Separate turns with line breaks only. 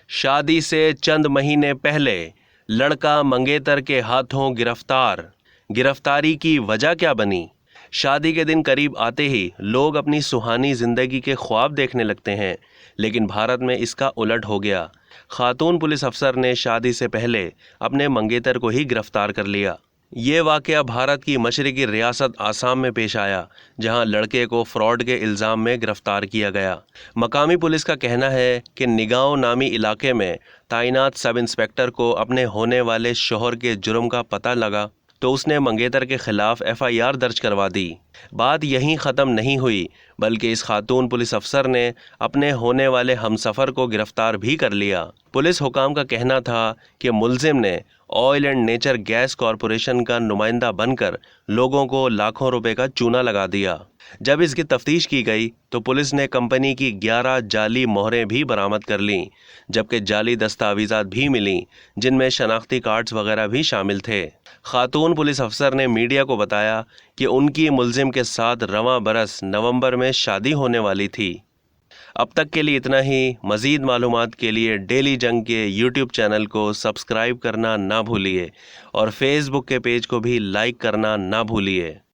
شادی سے چند مہینے پہلے لڑکا منگیتر کے ہاتھوں گرفتاری کی وجہ کیا بنی؟ شادی کے دن قریب آتے ہی لوگ اپنی سہانی زندگی کے خواب دیکھنے لگتے ہیں، لیکن بھارت میں اس کا الٹ ہو گیا۔ خاتون پولیس افسر نے شادی سے پہلے اپنے منگیتر کو ہی گرفتار کر لیا۔ یہ واقعہ بھارت کی مشرقی ریاست آسام میں پیش آیا، جہاں لڑکے کو فراڈ کے الزام میں گرفتار کیا گیا۔ مقامی پولیس کا کہنا ہے کہ نگاؤں نامی علاقے میں تعینات سب انسپکٹر کو اپنے ہونے والے شوہر کے جرم کا پتہ لگا تو اس نے منگیتر کے خلاف FIR درج کروا دی۔ بات یہیں ختم نہیں ہوئی، بلکہ اس خاتون پولیس افسر نے اپنے ہونے والے ہمسفر کو گرفتار بھی کر لیا۔ پولیس حکام کا کہنا تھا کہ ملزم نے oil and natural gas corporation کا نمائندہ بن کر لوگوں کو لاکھوں روپے کا چونا لگا دیا۔ جب اس کی تفتیش کی گئی تو پولیس نے کمپنی کی 11 جعلی مہریں بھی برآمد کر لیں، جبکہ جعلی دستاویزات بھی ملیں جن میں شناختی کارڈز وغیرہ بھی شامل تھے۔ خاتون پولیس افسر نے میڈیا کو بتایا کہ ان کی ملزم کے ساتھ رواں برس نومبر میں شادی ہونے والی تھی۔ اب تک کے لیے اتنا ہی۔ مزید معلومات کے لیے ڈیلی جنگ کے YouTube چینل کو سبسکرائب کرنا نہ بھولیے اور فیس بک کے پیج کو بھی لائک کرنا نہ بھولیے۔